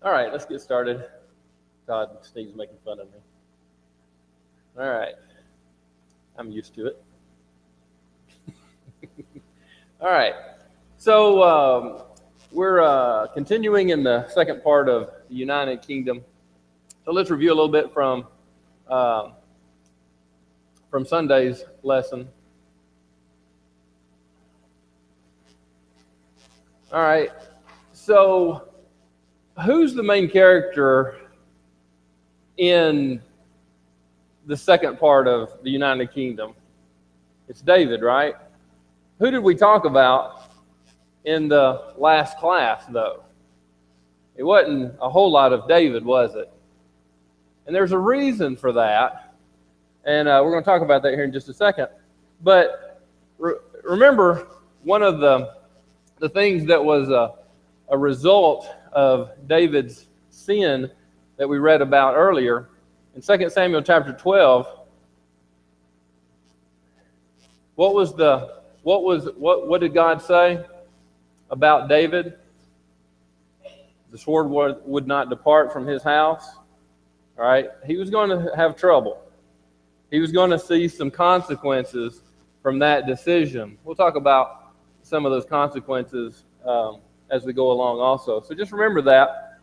All right, let's get started. Todd and Steve's making fun of me. All right, I'm used to it. All right, so we're continuing in the second part of the United Kingdom. So let's review a little bit uh, from Sunday's lesson. All right, so who's the main character in the second part of the United Kingdom? It's David, right? Who did we talk about in the last class, though? It wasn't a whole lot of David, was it? And there's a reason for that, and we're going to talk about that here in just a second. But remember, one of the things that was a result of David's sin that we read about earlier in 2 Samuel chapter 12, what did God say about David? The sword would not depart from his house. All right, he was going to have trouble. He was going to see some consequences from that decision. We'll talk about some of those consequences as we go along also. So just remember that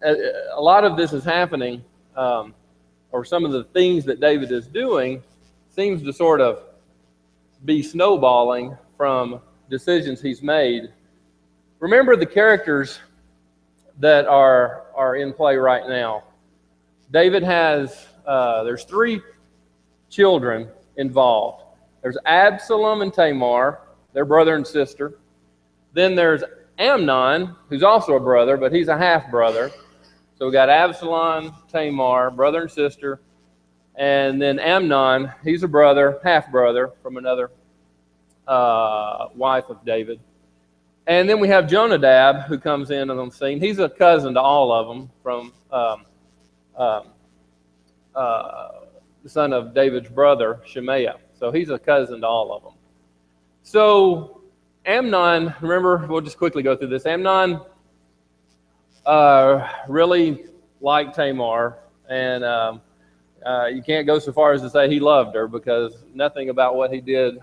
a lot of this is happening, or some of the things that David is doing seems to sort of be snowballing from decisions he's made. Remember the characters that are in play right now. David has, there's 3 children involved. There's Absalom and Tamar, their brother and sister. Then there's Amnon, who's also a brother, but he's a half-brother. So we got Absalom, Tamar, brother and sister. And then Amnon, he's a brother, half-brother from another wife of David. And then we have Jonadab, who comes in on the scene. He's a cousin to all of them from the son of David's brother, Shemaiah. So he's a cousin to all of them. So Amnon, remember, we'll just quickly go through this. Amnon really liked Tamar, and you can't go so far as to say he loved her, because nothing about what he did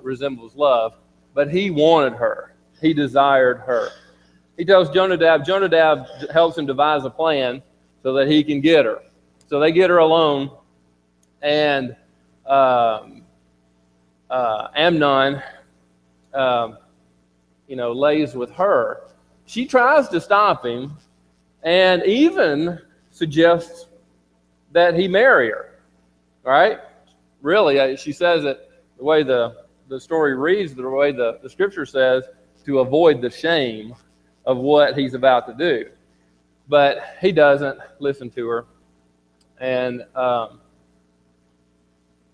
resembles love, but he wanted her. He desired her. He tells Jonadab helps him devise a plan so that he can get her. So they get her alone, and Amnon, lays with her. She tries to stop him, and even suggests that he marry her. Right? Really, she says it the way the story reads, the way the scripture says, to avoid the shame of what he's about to do. But he doesn't listen to her. And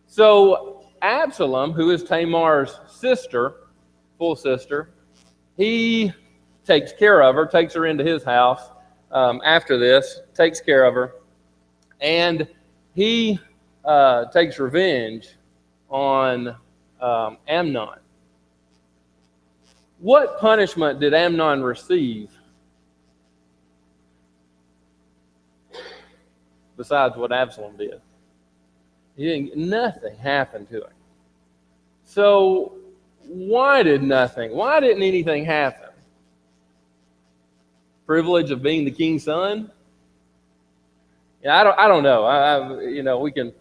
so Absalom, who is Tamar's sister, full sister, he takes care of her, takes her into his house after this, takes care of her, and he takes revenge on Amnon. What punishment did Amnon receive besides what Absalom did? Nothing happened to him. So why didn't anything happen? Privilege of being the king's son? Yeah, I don't know. We can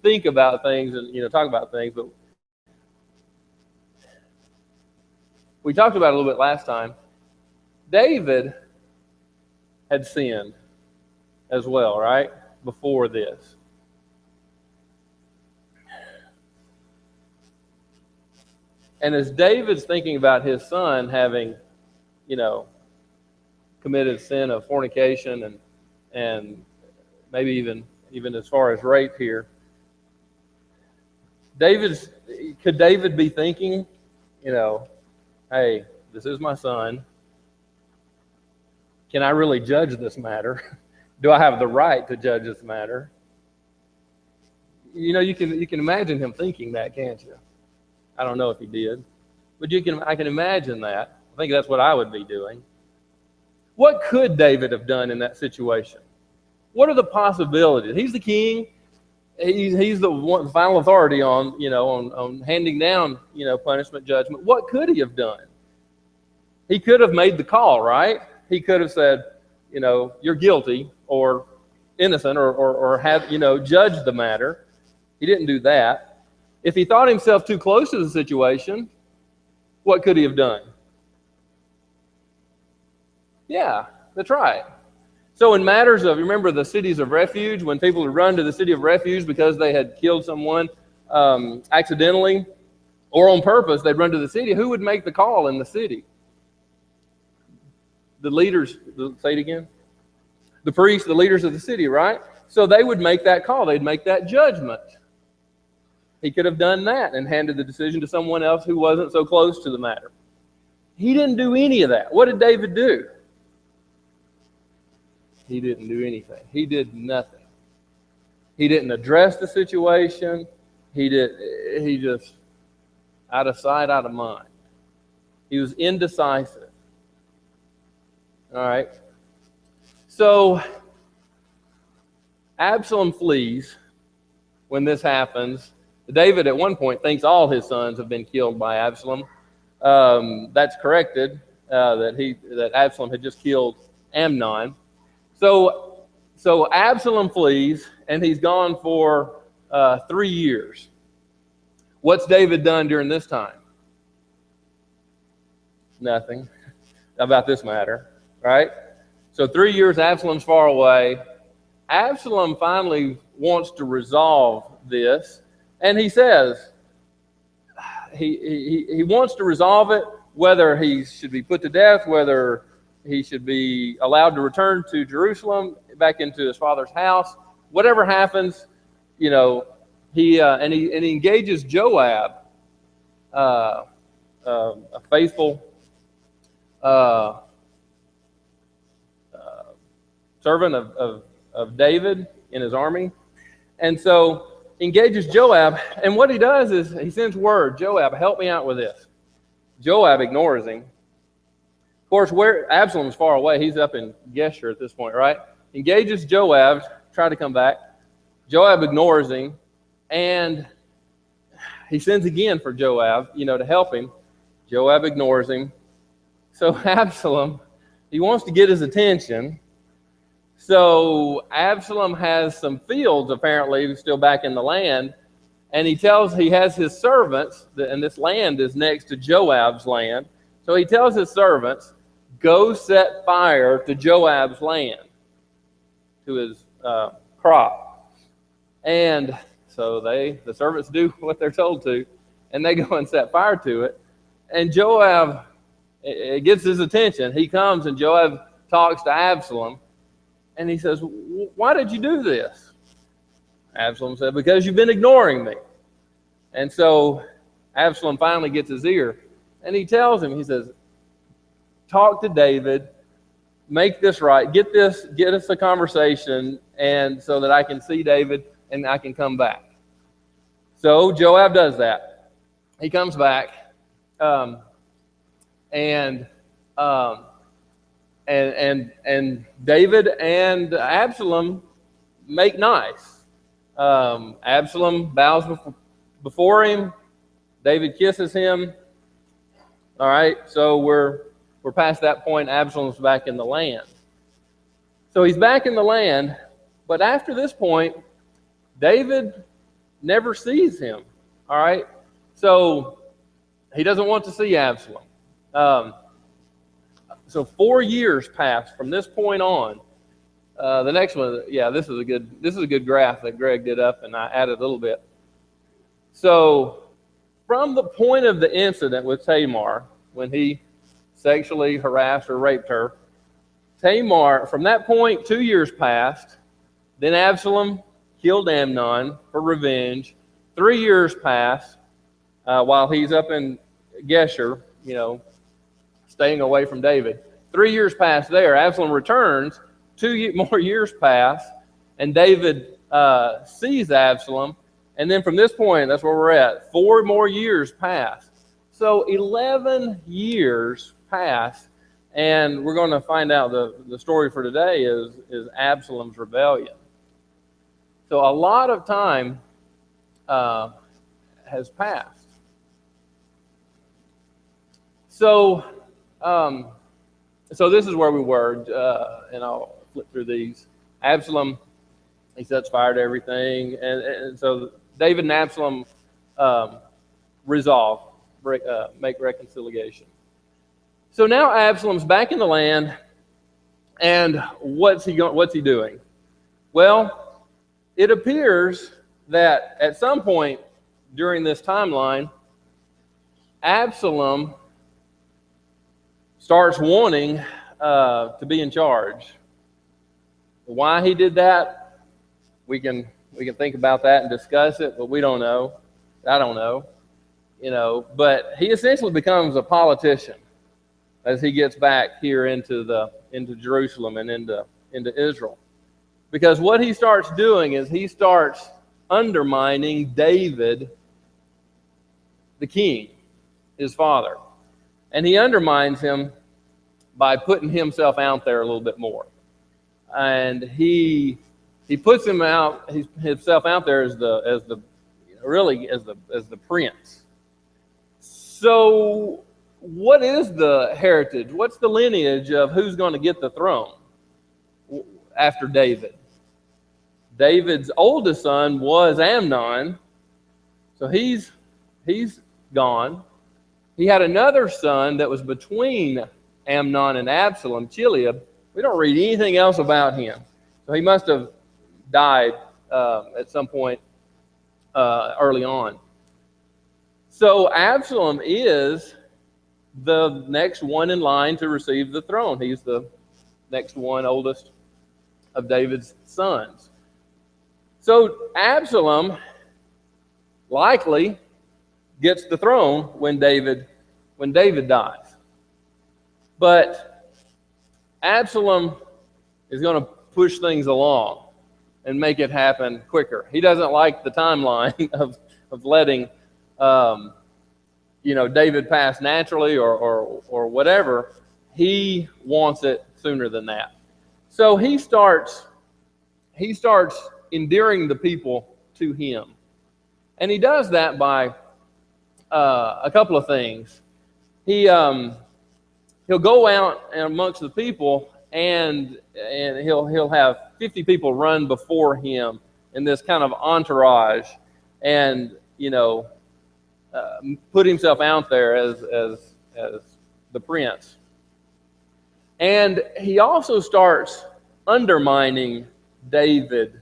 think about things and talk about things, but we talked about it a little bit last time. David had sinned as well, right? Before this. And as David's thinking about his son having, committed sin of fornication and maybe even as far as rape here, could David be thinking, hey, this is my son. Can I really judge this matter? Do I have the right to judge this matter? You can imagine him thinking that, can't you? I don't know if he did, but I can imagine that. I think that's what I would be doing. What could David have done in that situation? What are the possibilities? He's the king. He's the one, final authority on, on handing down, punishment, judgment. What could he have done? He could have made the call, right? He could have said, you're guilty or innocent, or have, judged the matter. He didn't do that. If he thought himself too close to the situation, what could he have done? Yeah, that's right. So in matters of, remember the cities of refuge, when people would run to the city of refuge because they had killed someone accidentally or on purpose, they'd run to the city. Who would make the call in the city? The leaders, say it again? The priests, the leaders of the city, right? So they would make that call. They'd make that judgment. He could have done that and handed the decision to someone else who wasn't so close to the matter. He didn't do any of that. What did David do? He didn't do anything. He did nothing. He didn't address the situation. He just, out of sight, out of mind. He was indecisive. All right. So Absalom flees when this happens. David at one point thinks all his sons have been killed by Absalom. That's corrected, that Absalom had just killed Amnon. So Absalom flees, and he's gone for 3 years. What's David done during this time? Nothing about this matter, right? So 3 years, Absalom's far away. Absalom finally wants to resolve this, and he says he wants to resolve it, whether he should be put to death, whether he should be allowed to return to Jerusalem, back into his father's house. Whatever happens, he engages Joab, a faithful servant of David in his army, and so engages Joab. And what he does is he sends word, Joab, help me out with this. Joab ignores him. Of course, where Absalom's far away, he's up in Geshur at this point, right? Engages Joab, try to come back. Joab ignores him, and he sends again for Joab, to help him. Joab ignores him. So Absalom, he wants to get his attention. So Absalom has some fields, apparently, still back in the land, and he has his servants, and this land is next to Joab's land. So he tells his servants, go set fire to Joab's land, to his crop. And so the servants do what they're told to, and they go and set fire to it. And Joab, it gets his attention. He comes, and Joab talks to Absalom, and he says, why did you do this? Absalom said, because you've been ignoring me. And so Absalom finally gets his ear, and he tells him, he says, talk to David, make this right, get us a conversation, and so that I can see David and I can come back. So Joab does that. He comes back, and David and Absalom make nice. Absalom bows before him. David kisses him. All right, so we're past that point. Absalom's back in the land. So he's back in the land, but after this point, David never sees him. All right, so he doesn't want to see Absalom. So 4 years pass from this point on. The next one, this is a good graph that Greg did up, and I added a little bit. So from the point of the incident with Tamar, when he sexually harassed or raped her, Tamar, from that point, 2 years passed. Then Absalom killed Amnon for revenge. 3 years passed while he's up in Geshur, staying away from David. 3 years pass there. Absalom returns. 2 more years pass, and David sees Absalom. And then from this point, that's where we're at. 4 more years pass. So 11 years pass, And we're going to find out the story for today is Absalom's rebellion. So a lot of time has passed. So this is where we were, and I'll flip through these. Absalom, he sets fire to everything, and so David and Absalom resolve, make reconciliation. So now Absalom's back in the land, and what's he doing? Well, it appears that at some point during this timeline, Absalom starts wanting to be in charge. Why he did that, we can think about that and discuss it, but we don't know. I don't know, But he essentially becomes a politician as he gets back here into Jerusalem and into Israel, because what he starts doing is he starts undermining David, the king, his father. And he undermines him by putting himself out there a little bit more. And he puts himself out there as the prince. So what is the heritage? What's the lineage of who's going to get the throne after David? David's oldest son was Amnon, so he's gone. He had another son that was between Amnon and Absalom, Chileab. We don't read anything else about him. So he must have died at some point early on. So Absalom is the next one in line to receive the throne. He's the next one, oldest of David's sons. So Absalom likely gets the throne when David dies. But Absalom is going to push things along and make it happen quicker. He doesn't like the timeline of letting David pass naturally or whatever. He wants it sooner than that. So he starts endearing the people to him. And he does that by a couple of things. He'll go out amongst the people, and he'll have 50 people run before him in this kind of entourage, and put himself out there as the prince. And he also starts undermining David,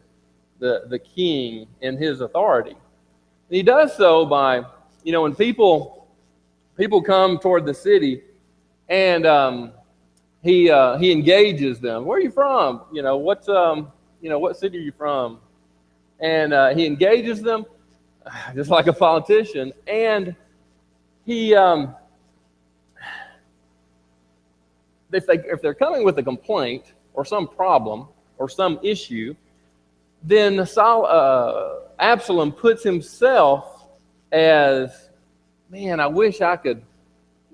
the king, and his authority. And he does so by, when people come toward the city, and he engages them. Where are you from? What city are you from? And he engages them just like a politician. And he if they're coming with a complaint or some problem or some issue, then Absalom puts himself as, man, I wish I could,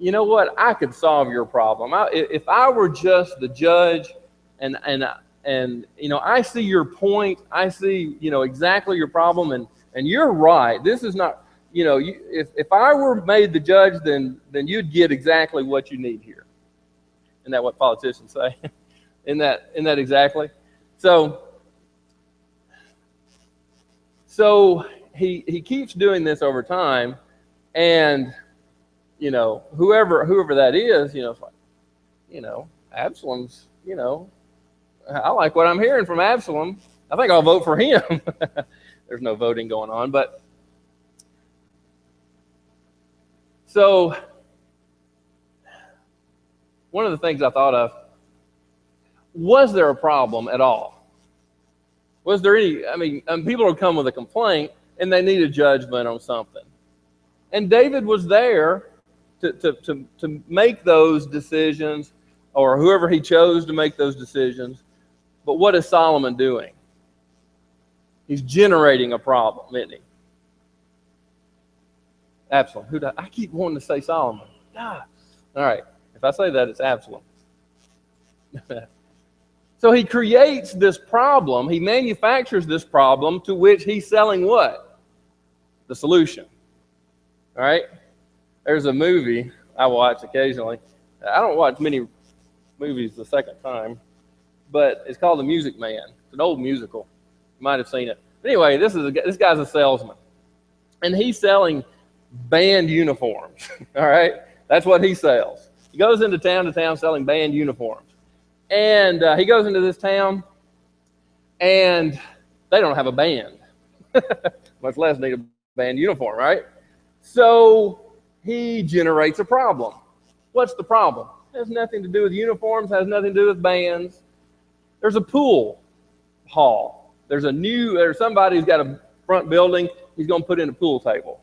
I could solve your problem. If I were just the judge and I see your point, I see, exactly your problem, and you're right. This is not, if I were made the judge, then you'd get exactly what you need here. Isn't that what politicians say? Isn't that exactly? So he keeps doing this over time, and whoever that is, it's like, Absalom's, I like what I'm hearing from Absalom. I think I'll vote for him. There's no voting going on, but so one of the things I thought of, was there a problem at all? Was there any, people would come with a complaint and they need a judgment on something. And David was there to make those decisions, or whoever he chose to make those decisions. But what is Solomon doing? He's generating a problem, isn't he? Absalom. I keep wanting to say Solomon. All right. If I say that, it's Absalom. So he creates this problem. He manufactures this problem to which he's selling what? The solution. All right? There's a movie I watch occasionally. I don't watch many movies the second time, but it's called The Music Man. It's an old musical. You might have seen it. But anyway, this guy's a salesman, and he's selling band uniforms. All right? That's what he sells. He goes into town to town selling band uniforms. And he goes into this town, and they don't have a band, much less need a band uniform, right? So he generates a problem. What's the problem? It has nothing to do with uniforms, has nothing to do with bands. There's a pool hall. There's somebody who's got a front building, he's going to put in a pool table.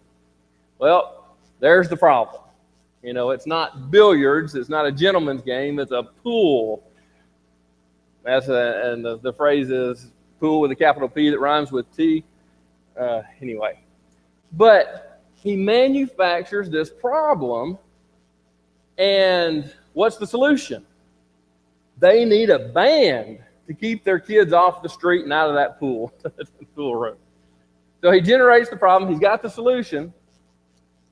Well, there's the problem. You know, it's not billiards, it's not a gentleman's game, it's a pool. And the phrase is pool with a capital P that rhymes with T. Anyway, but he manufactures this problem, and what's the solution? They need a band to keep their kids off the street and out of that pool, pool room. So he generates the problem. He's got the solution,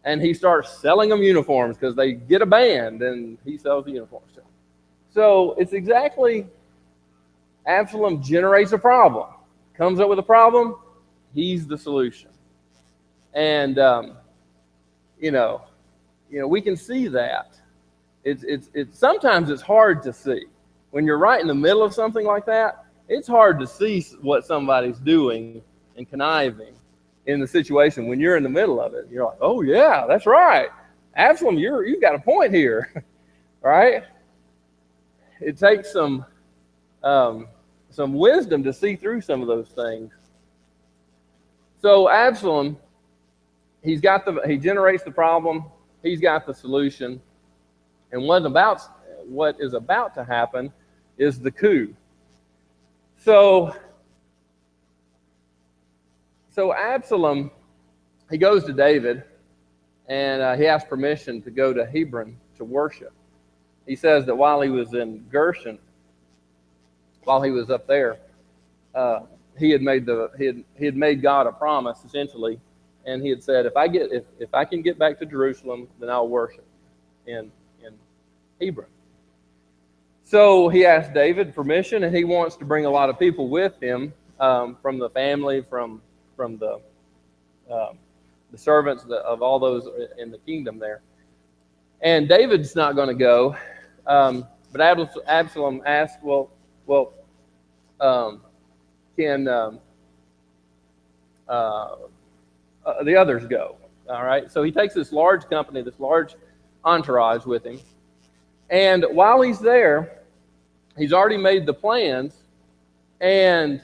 and he starts selling them uniforms because they get a band, and he sells the uniforms to them. So it's exactly. Absalom generates a problem, comes up with a problem, he's the solution. And, we can see that. It's sometimes it's hard to see. When you're right in the middle of something like that, it's hard to see what somebody's doing and conniving in the situation. When you're in the middle of it, you're like, oh, yeah, that's right. Absalom, you've got a point here, right? It takes some wisdom to see through some of those things. So Absalom, he generates the problem, he's got the solution, and what is about to happen is the coup. So Absalom, he goes to David, and he asks permission to go to Hebron to worship. He says that while he was in Gershon, while he was up there, he had made God a promise essentially, and he had said, if I can get back to Jerusalem, then I'll worship in Hebron. So he asked David permission, and he wants to bring a lot of people with him from the family, from the servants of all those in the kingdom there. And David's not going to go, but Absalom asked, can the others go? All right. So he takes this large company, this large entourage with him. And while he's there, he's already made the plans. And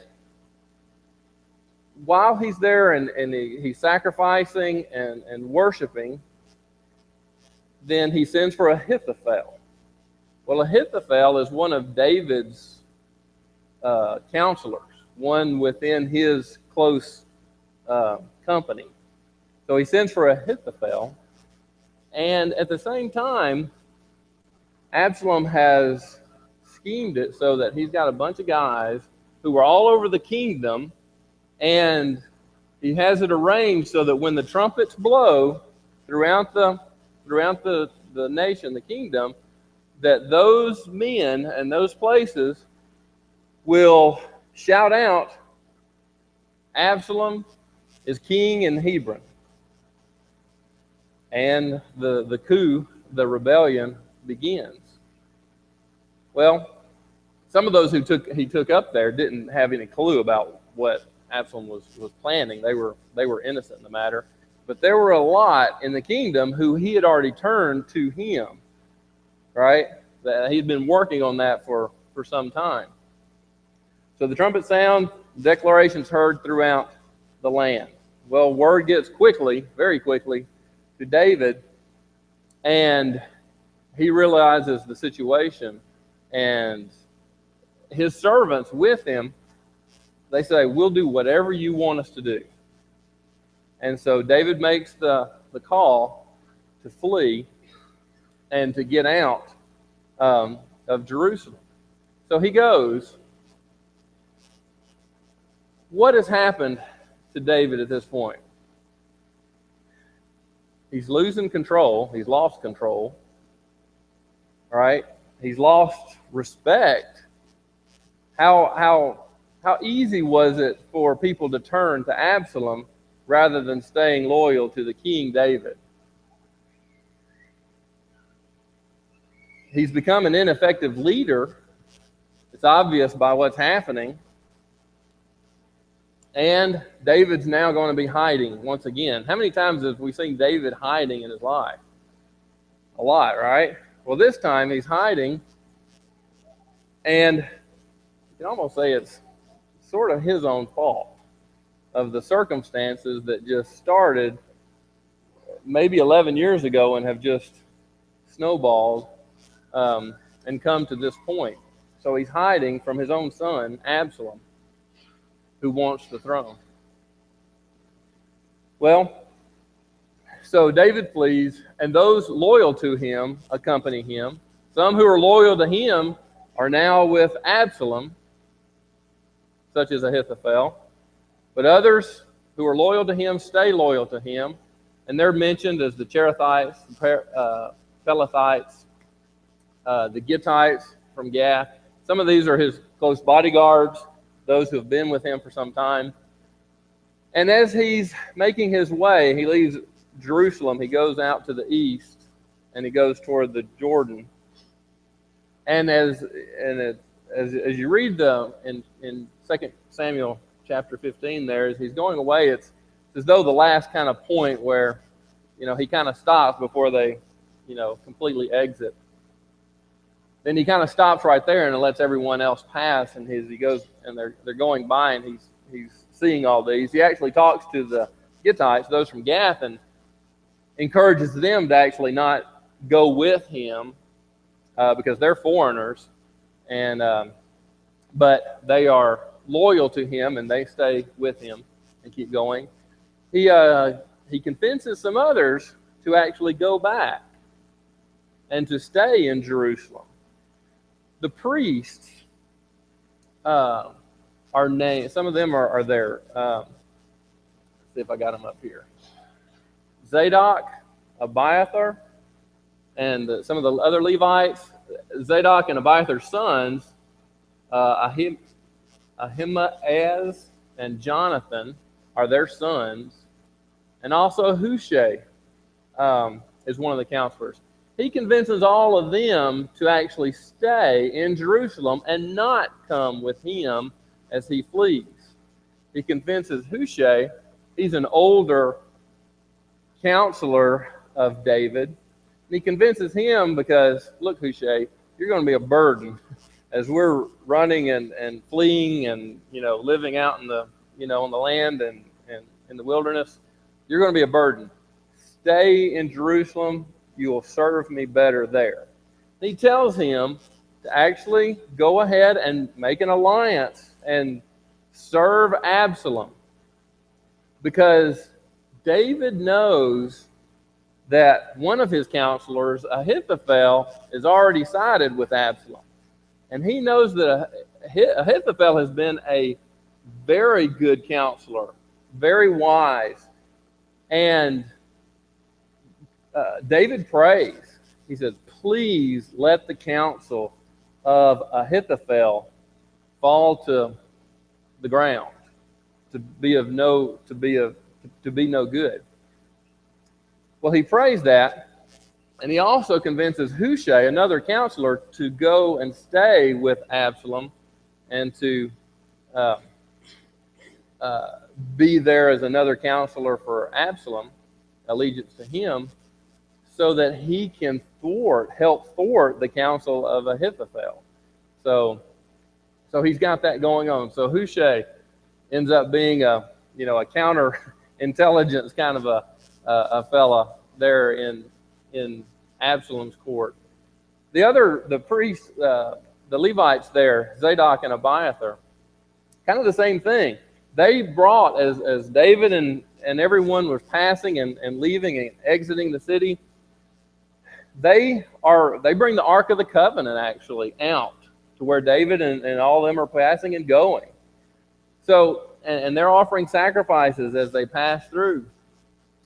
while he's there and he's sacrificing and worshiping, then he sends for Ahithophel. Well, Ahithophel is one of David's counselors, one within his close company. So he sends for Ahithophel, and at the same time, Absalom has schemed it so that he's got a bunch of guys who are all over the kingdom, and he has it arranged so that when the trumpets blow throughout the nation, the kingdom, that those men and those places will shout out, Absalom is king in Hebron. And the coup, the rebellion begins. Well, some of those he took up there didn't have any clue about what Absalom was planning. They were innocent in the matter. But there were a lot in the kingdom who he had already turned to him, right? That he'd been working on that for some time. So the trumpet sound, declarations heard throughout the land. Well, word gets very quickly, to David, and he realizes the situation, and his servants with him, they say, we'll do whatever you want us to do. And so David makes the call to flee and to get out of Jerusalem. So he goes. What has happened to David at this point? He's losing control. He's lost control. All right? He's lost respect. How easy was it for people to turn to Absalom rather than staying loyal to the King David? He's become an ineffective leader. It's obvious by what's happening. And David's now going to be hiding once again. How many times have we seen David hiding in his life? A lot, right? Well, this time he's hiding, and you can almost say it's sort of his own fault of the circumstances that just started maybe 11 years ago and have just snowballed and come to this point. So he's hiding from his own son, Absalom, who wants the throne. Well, so David flees, and those loyal to him accompany him. Some who are loyal to him are now with Absalom, such as Ahithophel. But others who are loyal to him stay loyal to him, and they're mentioned as the Cherethites, the Pelethites, the Gittites from Gath. Some of these are his close bodyguards, those who have been with him for some time. And as he's making his way, he leaves Jerusalem, he goes out to the east, and he goes toward the Jordan. And as you read in 2 Samuel chapter 15 there, as he's going away, it's as though the last kind of point where, he kind of stops before they, completely exit. Then he kind of stops right there and lets everyone else pass, and as he goes, and they're going by, and he's seeing all these. He actually talks to the Gittites, those from Gath, and encourages them to actually not go with him because they're foreigners, and but they are loyal to him and they stay with him and keep going. He convinces some others to actually go back and to stay in Jerusalem. The priests are named. Some of them are there. Let's see if I got them up here. Zadok, Abiathar, and some of the other Levites. Zadok and Abiathar's sons, Ahimaaz and Jonathan, are their sons. And also Hushai is one of the counselors. He convinces all of them to actually stay in Jerusalem and not come with him as he flees. He convinces Hushai, he's an older counselor of David, and he convinces him because, look, Hushai, you're going to be a burden as we're running and fleeing and living out in the on the land and in the wilderness. You're going to be a burden. Stay in Jerusalem. You will serve me better there. He tells him to actually go ahead and make an alliance and serve Absalom, because David knows that one of his counselors, Ahithophel, is already sided with Absalom. And he knows that Ahithophel has been a very good counselor, very wise. And David prays. He says, please let the counsel of Ahithophel fall to the ground, to be no good. Well, he prays that, and he also convinces Hushai, another counselor, to go and stay with Absalom and to be there as another counselor for Absalom, allegiance to him, so that he can help thwart the counsel of Ahithophel. So he's got that going on. So Hushai ends up being a counterintelligence kind of a fella there in Absalom's court. The priests, the Levites there, Zadok and Abiathar, kind of the same thing. They brought, as David and everyone was passing and leaving and exiting the city, they bring the Ark of the Covenant actually out to where David and all of them are passing and going. So, and they're offering sacrifices as they pass through.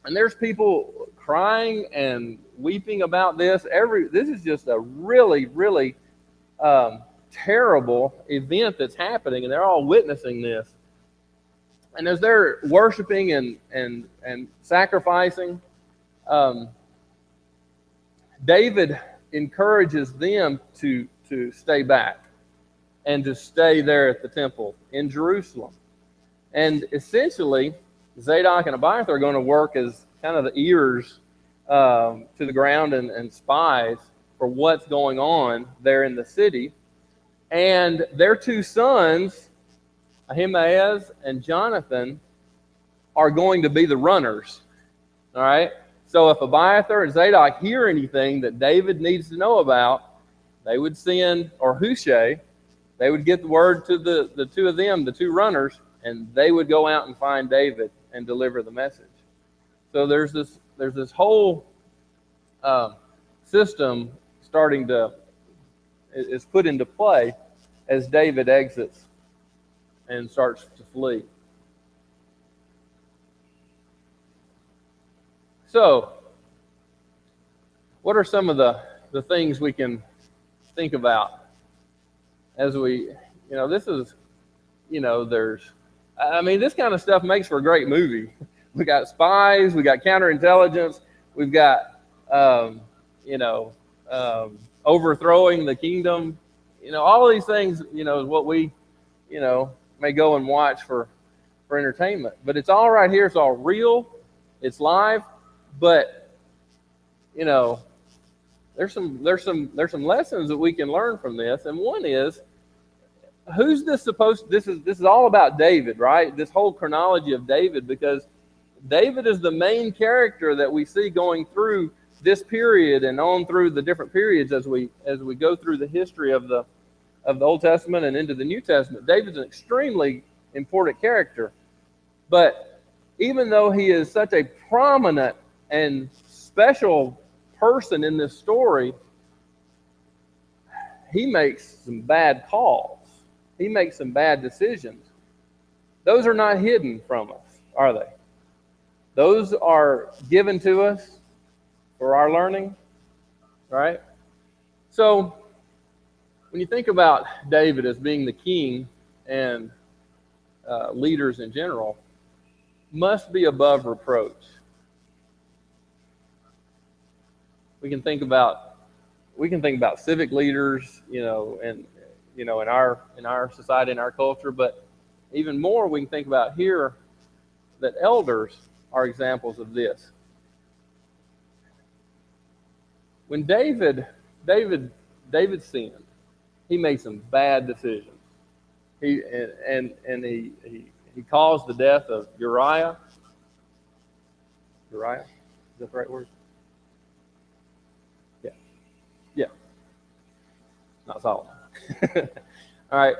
And there's people crying and weeping about this. This is just a really, really terrible event that's happening, and they're all witnessing this. And as they're worshiping and sacrificing, David encourages them to stay back and to stay there at the temple in Jerusalem. And essentially, Zadok and Abiathar are going to work as kind of the ears to the ground and spies for what's going on there in the city. And their two sons, Ahimaaz and Jonathan, are going to be the runners. All right? So if Abiathar and Zadok hear anything that David needs to know about, they would send, or Hushai, they would get the word to the two of them, the two runners, and they would go out and find David and deliver the message. So there's this whole system is put into play as David exits and starts to flee. So, what are some of the things we can think about as we, this is, this kind of stuff makes for a great movie. We got spies, we got counterintelligence, we've got, overthrowing the kingdom. All of these things, is what we, may go and watch for entertainment. But it's all right here. It's all real. It's live. But, there's some lessons that we can learn from this. And one is, who's this supposed to, this is all about David, right? This whole chronology of David, because David is the main character that we see going through this period and on through the different periods as we go through the history of the Old Testament and into the New Testament. David's an extremely important character. But even though he is such a prominent and special person in this story, he makes some bad calls. He makes some bad decisions. Those are not hidden from us, are they? Those are given to us for our learning, right? So, when you think about David as being the king and leaders in general, must be above reproach. We can think about civic leaders, in our society, in our culture, but even more we can think about here that elders are examples of this. When David sinned, he made some bad decisions. He caused the death of Uriah. Uriah, is that the right word? Yeah. Not Solomon. All right.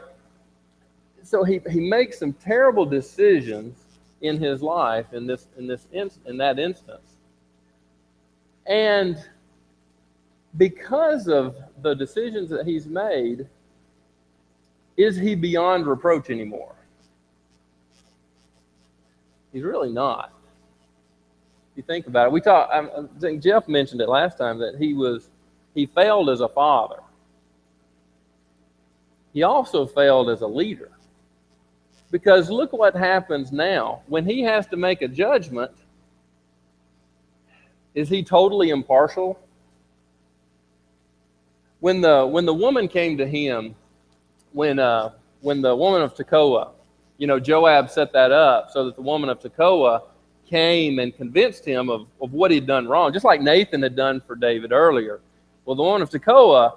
So he makes some terrible decisions in his life in that instance. And because of the decisions that he's made, is he beyond reproach anymore? He's really not. If you think about it, I think Jeff mentioned it last time that he failed as a father. He also failed as a leader. Because look what happens now. When he has to make a judgment, is he totally impartial? When the woman came to him, when the woman of Tekoa, Joab set that up so that the woman of Tekoa came and convinced him of what he'd done wrong, just like Nathan had done for David earlier. Well, the woman of Tekoa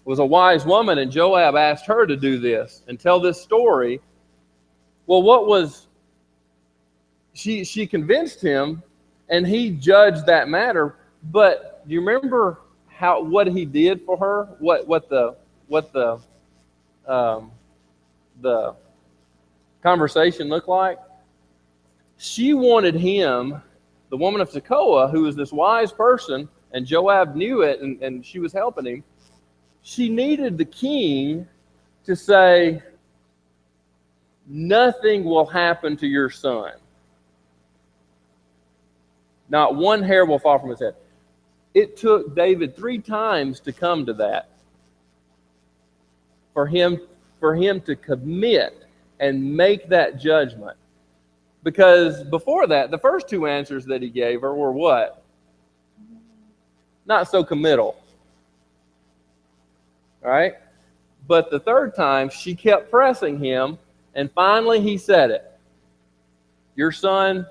was a wise woman, and Joab asked her to do this and tell this story. Well, she convinced him, and he judged that matter. But do you remember what he did for her? What the conversation looked like? She wanted him, the woman of Tekoa, who was this wise person, and Joab knew it, and she was helping him. She needed the king to say, nothing will happen to your son. Not one hair will fall from his head. It took David 3 times to come to that. For him to commit and make that judgment. Because before that, the first 2 answers that he gave her were what? Not so committal. All right? But the 3rd time, she kept pressing him, and finally he said it. Your son,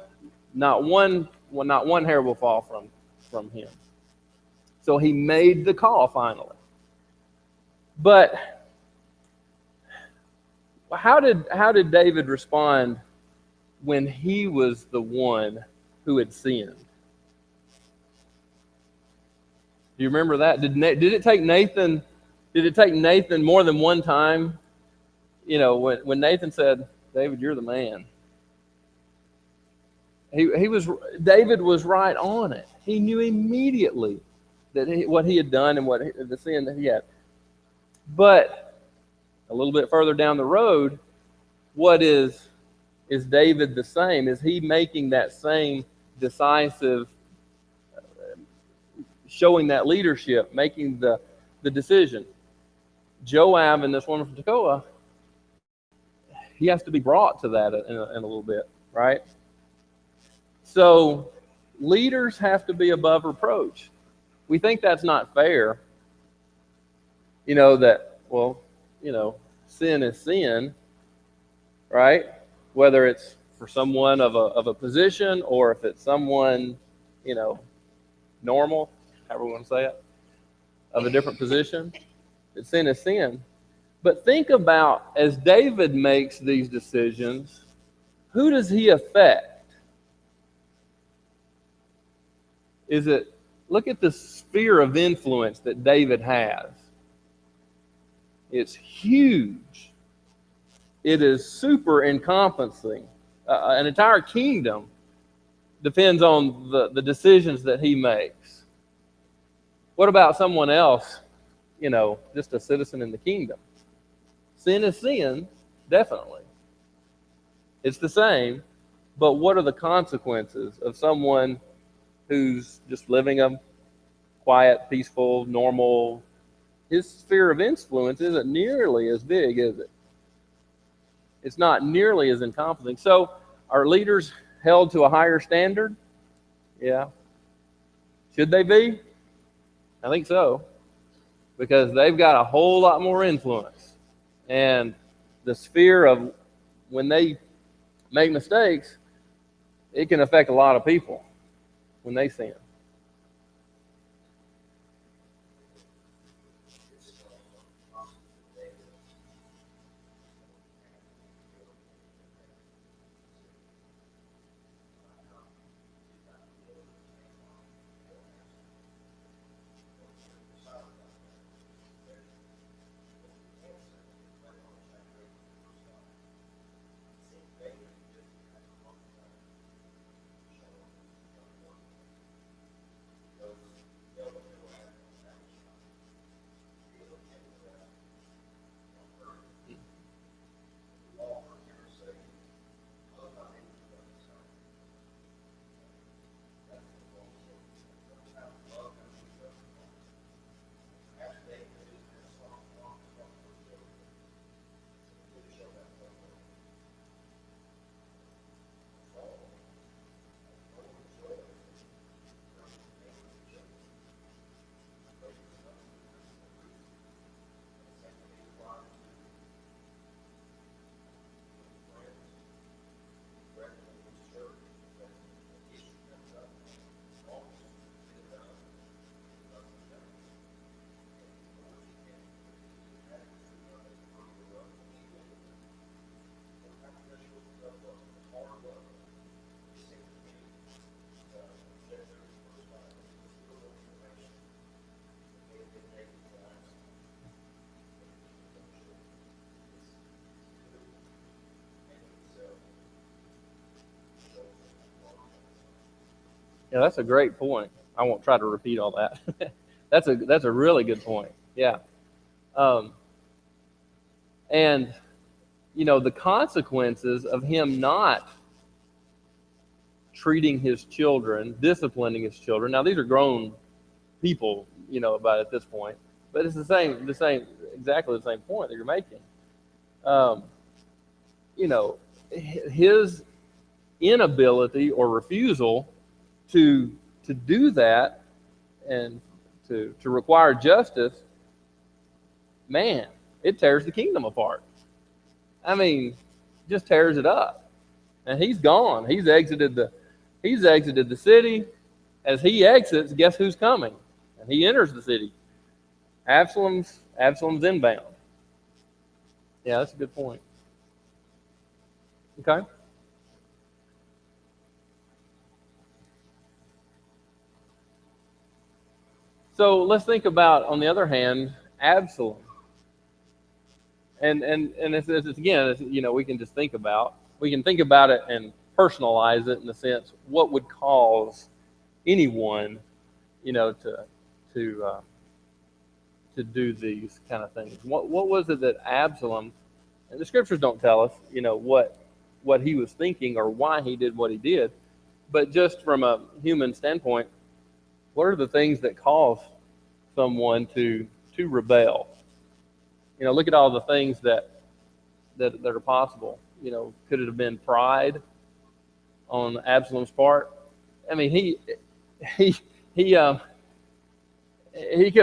not one hair will fall from him. So he made the call finally. But how did David respond when he was the one who had sinned? Do you remember that? Did it take Nathan? Did it take Nathan more than one time? You know, when Nathan said, "David, you're the man." David was right on it. He knew immediately that what he had done and the sin that he had. But a little bit further down the road, what is David the same? Is he making that same decisive, showing that leadership, making the decision? Joab and this woman from Tekoa, he has to be brought to that in a little bit, right? So leaders have to be above reproach. We think that's not fair. You know, that, well, you know, sin is sin, right? Whether it's for someone of a position or if it's someone, you know, normal, however we want to say it, of a different position, that sin is sin. But think about, as David makes these decisions, who does he affect? Look at the sphere of influence that David has. It's huge. It is super encompassing. An entire kingdom depends on the decisions that he makes. What about someone else, you know, just a citizen in the kingdom? Sin is sin, definitely. It's the same, but what are the consequences of someone who's just living a quiet, peaceful, normal? His sphere of influence isn't nearly as big, is it? It's not nearly as encompassing. So are leaders held to a higher standard? Yeah. Should they be? I think so. Because they've got a whole lot more influence. And the sphere of when they make mistakes, it can affect a lot of people when they sin. Yeah, that's a great point. I won't try to repeat all that. That's a really good point. Yeah. And, the consequences of him not treating his children, disciplining his children. Now, these are grown people, about at this point, but it's exactly the same point that you're making. His inability or refusal to do that and to require justice, man, it tears the kingdom apart. I mean, just tears it up. And he's gone. He's exited the city. As he exits, guess who's coming? And he enters the city. Absalom's inbound. Yeah, that's a good point. Okay. So let's think about, on the other hand, Absalom. And it's again, we can just think about it and personalize it in the sense, what would cause anyone, to do these kind of things. What was it that Absalom, and the scriptures don't tell us, what he was thinking or why he did what he did, but just from a human standpoint, what are the things that cause someone to rebel? Look at all the things that are possible. Could it have been pride on Absalom's part? I mean, he could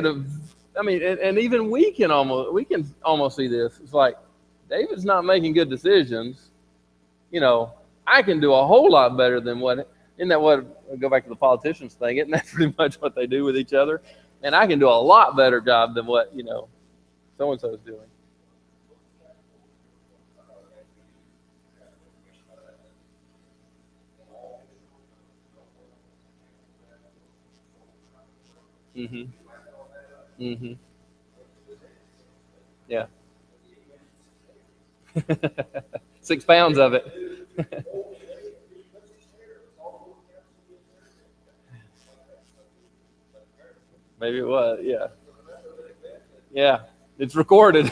have. I mean, and even we can almost see this. It's like, David's not making good decisions. I can do a whole lot better than what. Isn't that what? Go back to the politicians thing. Isn't that pretty much what they do with each other? And I can do a lot better job than what so and so is doing. Mhm. Mhm. Yeah. 6 pounds of it. Maybe it was. Yeah. Yeah. It's recorded.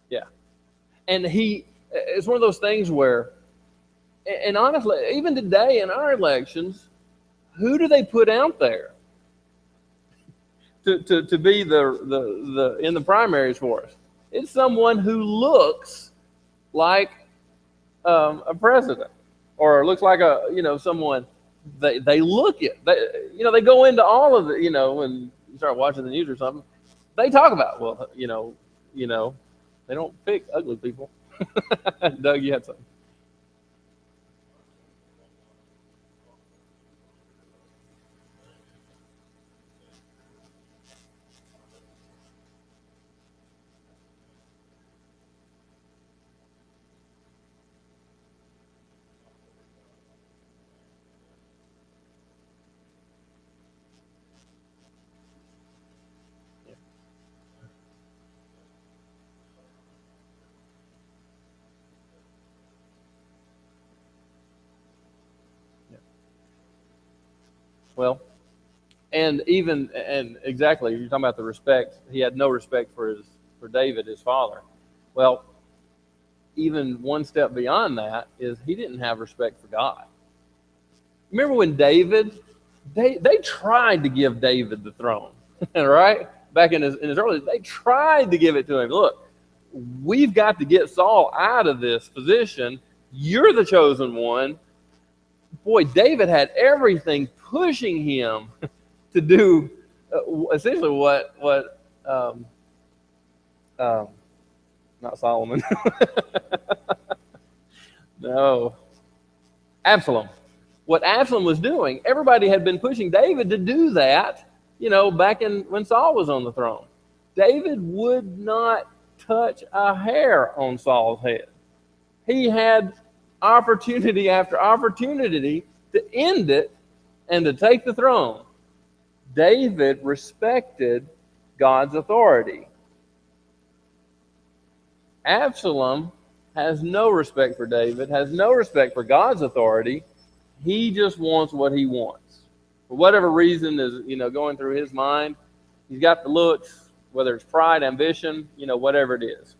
Yeah. And it's one of those things where, and honestly, even today in our elections, who do they put out there to be the in the primaries for us? It's someone who looks like a president, or looks like someone. They look it. They go into all of it. When you start watching the news or something, they talk about, well, they don't pick ugly people. Doug, you had something. Yeah. Yeah. Well, and exactly, you're talking about the respect. He had no respect for David, his father. Well, even one step beyond that is he didn't have respect for God. Remember when they tried to give David the throne, right? Back in his early, they tried to give it to him. Look, we've got to get Saul out of this position. You're the chosen one. Boy, David had everything pushing him to do essentially what um, not Solomon. No, Absalom. What Absalom was doing, everybody had been pushing David to do that, back when Saul was on the throne. David would not touch a hair on Saul's head. He had opportunity after opportunity to end it and to take the throne. David respected God's authority. Absalom has no respect for David, has no respect for God's authority, He just wants what he wants. For whatever reason is, going through his mind, he's got the looks, whether it's pride, ambition, whatever it is.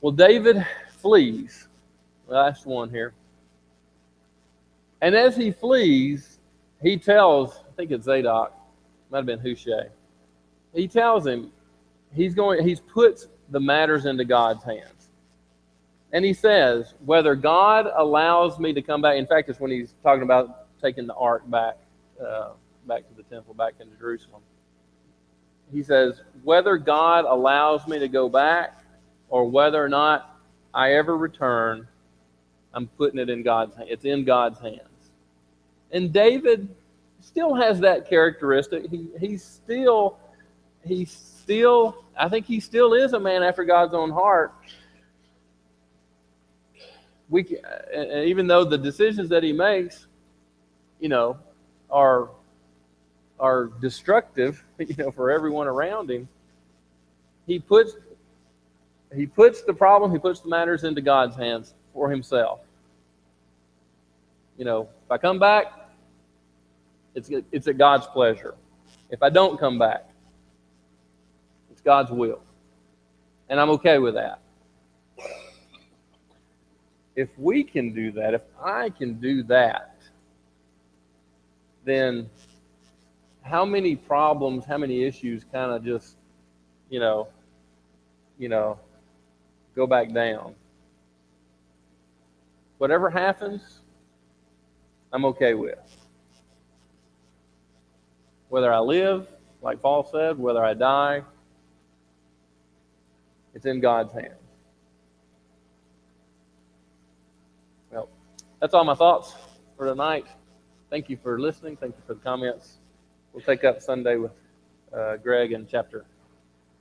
Well, David flees. Last one here. And as he flees, he tells, I think it's Zadok, might have been Hushai. He tells him he's put the matters into God's hands. And he says, whether God allows me to come back, in fact, it's when he's talking about taking the ark back to the temple, back into Jerusalem. He says, whether God allows me to go back or whether or not I ever return, I'm putting it in God's hands. It's in God's hands. And David still has that characteristic. He still, I think he still is a man after God's own heart. Even though the decisions that he makes, are destructive, for everyone around him, he puts the problem, he puts the matters into God's hands for himself. If I come back, it's at God's pleasure. If I don't come back, it's God's will. And I'm okay with that. If we can do that, if I can do that, then how many problems, how many issues kind of just, go back down? Whatever happens, I'm okay with. Whether I live, like Paul said, whether I die, it's in God's hands. Well, that's all my thoughts for tonight. Thank you for listening. Thank you for the comments. We'll take up Sunday with Greg in chapter